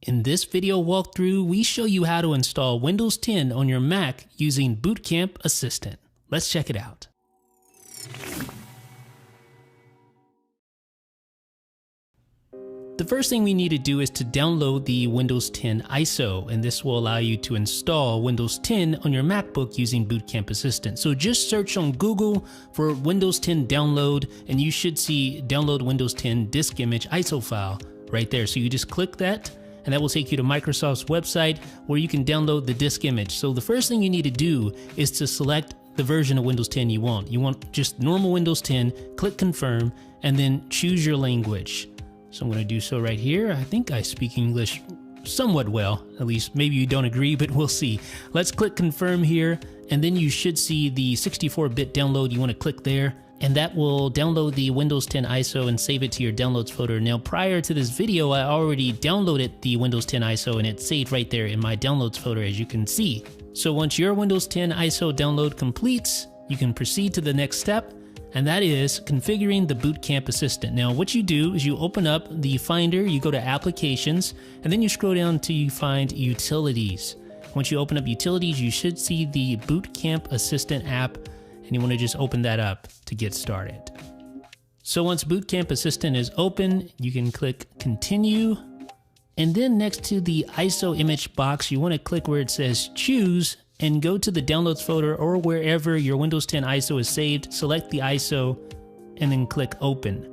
In this video walkthrough, we show you how to install Windows 10 on your Mac using Boot Camp Assistant. Let's check it out. The first thing we need to do is to download the Windows 10 ISO, and this will allow you to install Windows 10 on your MacBook using Boot Camp Assistant. So just search on Google for Windows 10 download, and you should see download Windows 10 disk image ISO file right there. So you just click that, and that will take you to Microsoft's website where you can download the disk image. So the first thing you need to do is to select the version of Windows 10 you want. You want just normal Windows 10, click confirm, and then choose your language. So I'm going to do so right here. I think I speak English somewhat well, at least maybe you don't agree, but we'll see. Let's click confirm here, and then you should see the 64-bit download. You want to click there, and that will download the Windows 10 ISO and save it to your downloads folder. Now, prior to this video, I already downloaded the Windows 10 ISO, and it's saved right there in my downloads folder, as you can see. So once your Windows 10 ISO download completes, you can proceed to the next step, and that is configuring the Boot Camp Assistant. Now, what you do is you open up the Finder, you go to Applications, and then you scroll down until you find Utilities. Once you open up Utilities, you should see the Boot Camp Assistant app, and you want to just open that up to get started. So once Boot Camp Assistant is open, you can click Continue, and then next to the ISO image box, you want to click where it says Choose, and go to the Downloads folder or wherever your Windows 10 ISO is saved, select the ISO, and then click Open.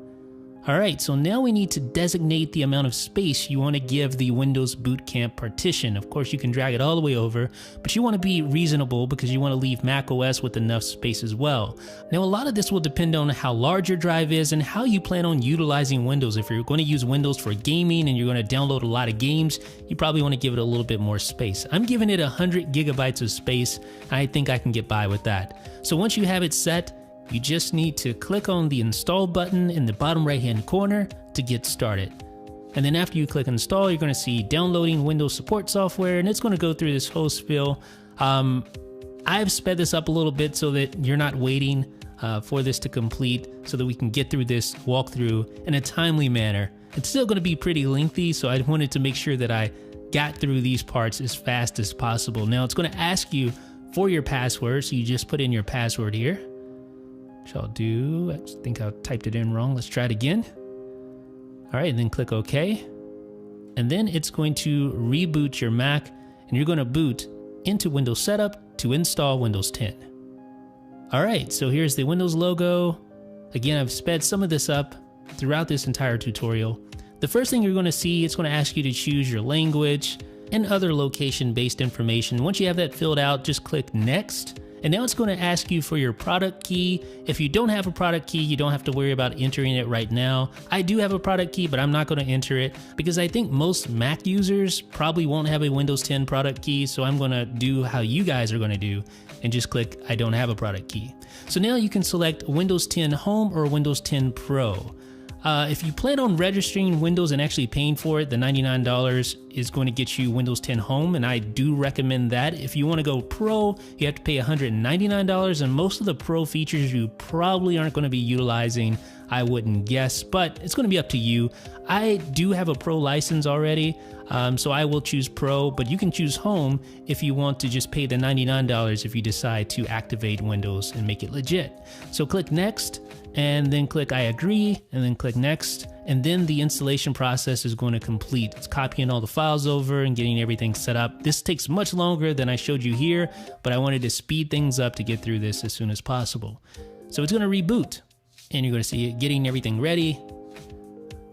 Alright, so now we need to designate the amount of space you want to give the Windows Boot Camp partition. Of course, you can drag it all the way over, but you want to be reasonable because you want to leave Mac OS with enough space as well. Now, a lot of this will depend on how large your drive is and how you plan on utilizing Windows. If you're going to use Windows for gaming and you're going to download a lot of games, you probably want to give it a little bit more space. I'm giving it 100 gigabytes of space. I think I can get by with that. So once you have it set, you just need to click on the install button in the bottom right hand corner to get started. And then after you click install, you're going to see downloading Windows support software, and it's going to go through this whole spiel. I've sped this up a little bit so that you're not waiting for this to complete, so that we can get through this walkthrough in a timely manner. It's still going to be pretty lengthy, so I wanted to make sure that I got through these parts as fast as possible. Now it's going to ask you for your password, so you just put in your password here. Which I'll do. I think I typed it in wrong. Let's try it again. All right, and then click OK. And then it's going to reboot your Mac, and you're going to boot into Windows Setup to install Windows 10. All right, so here's the Windows logo. Again, I've sped some of this up throughout this entire tutorial. The first thing you're going to see, it's going to ask you to choose your language and other location-based information. Once you have that filled out, just click Next. And now it's going to ask you for your product key. If you don't have a product key, you don't have to worry about entering it right now. I do have a product key, but I'm not going to enter it because I think most Mac users probably won't have a Windows 10 product key. So I'm going to do how you guys are going to do and just click I don't have a product key. So now you can select Windows 10 Home or Windows 10 Pro. If you plan on registering Windows and actually paying for it, the $99 is going to get you Windows 10 Home, and I do recommend that. If you want to go Pro, you have to pay $199, and most of the Pro features you probably aren't going to be utilizing, I wouldn't guess, but it's going to be up to you. I do have a Pro license already, so I will choose Pro, but you can choose Home if you want to just pay the $99 if you decide to activate Windows and make it legit. So click Next, and then click I agree, and then click Next, and then the installation process is going to complete. It's copying all the files over and getting everything set up. This takes much longer than I showed you here, but I wanted to speed things up to get through this as soon as possible. So it's going to reboot, and you're going to see it getting everything ready,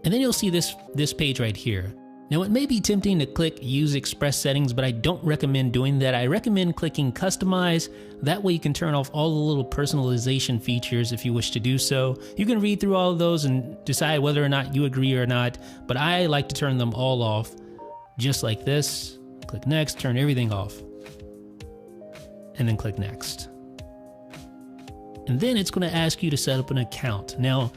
and then you'll see this page right here. Now, it may be tempting to click Use Express Settings, but I don't recommend doing that. I recommend clicking Customize. That way you can turn off all the little personalization features if you wish to do so. You can read through all of those and decide whether or not you agree or not, but I like to turn them all off, just like this. Click Next, turn everything off, and then click Next. And then it's going to ask you to set up an account. Now,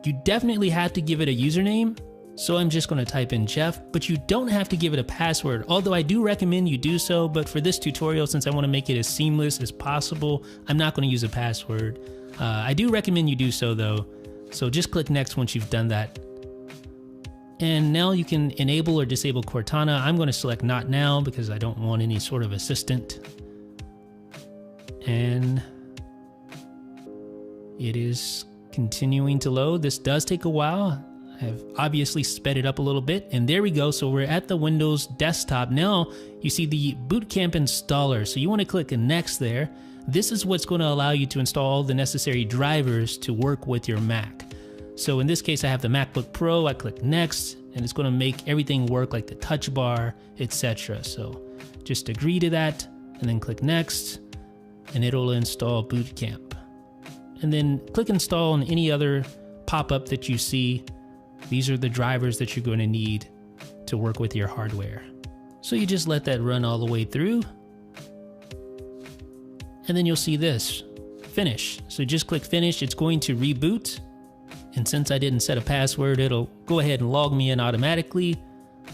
you definitely have to give it a username. So I'm just going to type in Jeff, but you don't have to give it a password, although I do recommend you do so. But for this tutorial, since I want to make it as seamless as possible, I'm not going to use a password. I do recommend you do so though. So just click Next once you've done that. and now you can enable or disable Cortana. I'm going to select not now because I don't want any sort of assistant. And it is continuing to load. This does take a while. I've obviously sped it up a little bit, and there we go. So we're at the Windows desktop. Now you see the Boot Camp installer. So you want to click next there. This is what's going to allow you to install all the necessary drivers to work with your Mac. So in this case, I have the MacBook Pro. I click next, and it's going to make everything work, like the touch bar, etc. So just agree to that, and then click next, and it'll install Boot Camp. And then click install on any other pop-up that you see. These are the drivers that you're going to need to work with your hardware. So you just let that run all the way through. And then you'll see this, finish. So just click finish, it's going to reboot. And since I didn't set a password, it'll go ahead and log me in automatically,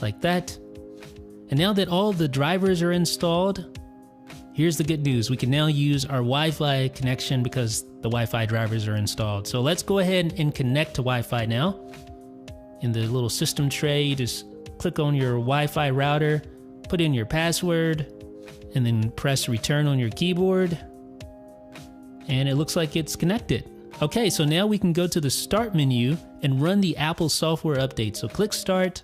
like that. And now that all the drivers are installed, here's the good news. We can now use our Wi-Fi connection because the Wi-Fi drivers are installed. So let's go ahead and connect to Wi-Fi now. In the little system tray, you just click on your Wi-Fi router, put in your password, and then press return on your keyboard. And it looks like it's connected. Okay, so now we can go to the start menu and run the Apple software update. So click start,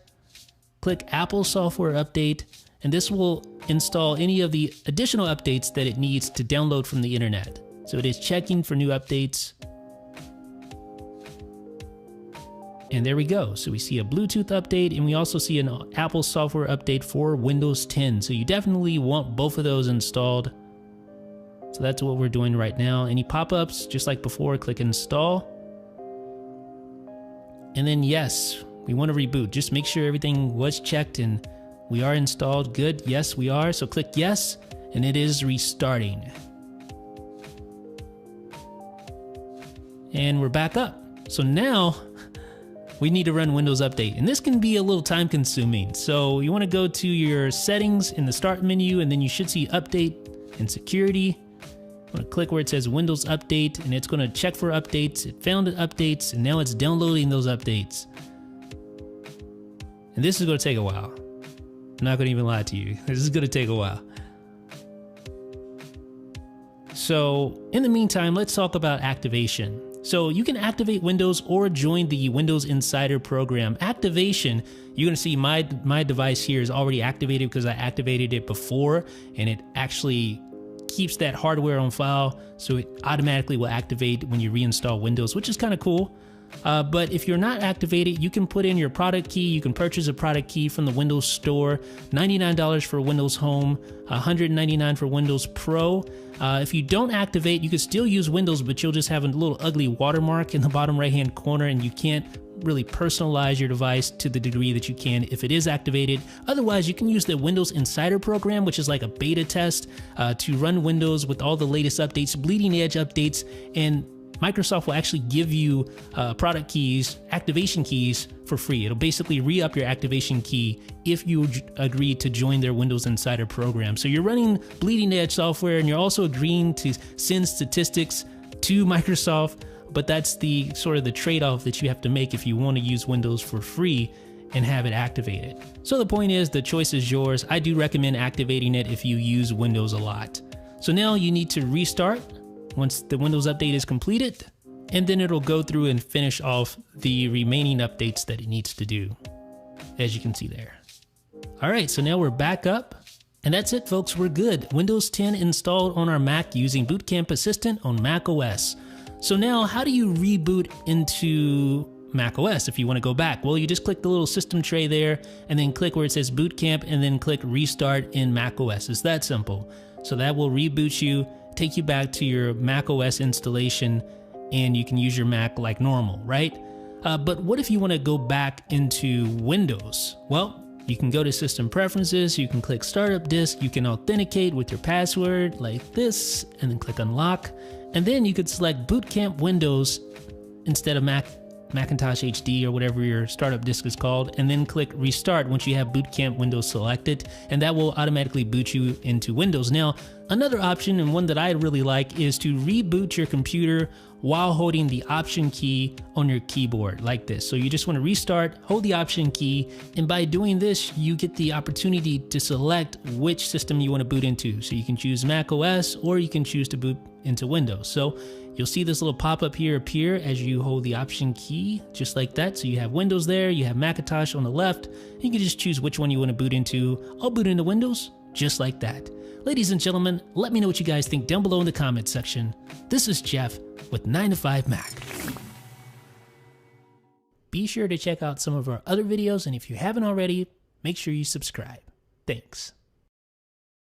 click Apple software update, and this will install any of the additional updates that it needs to download from the internet. So it is checking for new updates. And there we go. So we see a Bluetooth update, and we also see an Apple software update for Windows 10. So you definitely want both of those installed. So that's what we're doing right now. Any pop-ups, just like before, click install. And then yes, we want to reboot. Just make sure everything was checked and we are installed. Good, yes we are. So click yes, and it is restarting. And we're back up. So now we need to run Windows Update, and this can be a little time consuming. So you want to go to your settings in the start menu, and then you should see update and security. You want to click where it says Windows Update, and it's going to check for updates. It found updates, and now it's downloading those updates. And this is going to take a while. I'm not going to even lie to you. This is going to take a while. So in the meantime, let's talk about activation. So you can activate Windows or join the Windows Insider program. Activation, you're going to see my device here is already activated because I activated it before, and it actually keeps that hardware on file, so it automatically will activate when you reinstall Windows, which is kind of cool. But if you're not activated, you can put in your product key. You can purchase a product key from the Windows Store, $99 for Windows Home, $199 for Windows Pro. If you don't activate, you can still use Windows, but you'll just have a little ugly watermark in the bottom right-hand corner, and you can't really personalize your device to the degree that you can if it is activated. Otherwise, you can use the Windows Insider program, which is like a beta test to run Windows with all the latest updates, bleeding edge updates, and Microsoft will actually give you product keys, activation keys for free. It'll basically re-up your activation key if you agree to join their Windows Insider program. So you're running bleeding edge software, and you're also agreeing to send statistics to Microsoft, but that's the sort of the trade-off that you have to make if you want to use Windows for free and have it activated. So the point is, the choice is yours. I do recommend activating it if you use Windows a lot. So now you need to restart once the Windows update is completed, and then it'll go through and finish off the remaining updates that it needs to do, as you can see there. All right, so now we're back up, and that's it, folks. We're good. Windows 10 installed on our Mac using Boot Camp Assistant on Mac OS. So now, how do you reboot into Mac OS if you want to go back? Well, you just click the little system tray there, and then click where it says Boot Camp, and then click Restart in Mac OS. It's that simple. So that will reboot you, take you back to your Mac OS installation, and you can use your Mac like normal, right? But what if you want to go back into Windows? Well, you can go to System Preferences, you can click Startup Disk, you can authenticate with your password like this, and then click Unlock. And then you could select Boot Camp Windows instead of Macintosh HD or whatever your startup disk is called, and then click Restart once you have Boot Camp Windows selected, and that will automatically boot you into Windows. Now, another option, and one that I really like, is to reboot your computer while holding the Option key on your keyboard like this. So you just want to restart, hold the Option key, and by doing this, you get the opportunity to select which system you want to boot into. So you can choose Mac OS or you can choose to boot into Windows. So you'll see this little pop-up here appear as you hold the Option key, just like that. So you have Windows there, you have Macintosh on the left, and you can just choose which one you want to boot into. I'll boot into Windows, just like that. Ladies and gentlemen, let me know what you guys think down below in the comments section. This is Jeff with 9to5Mac. Be sure to check out some of our other videos, and if you haven't already, make sure you subscribe. Thanks.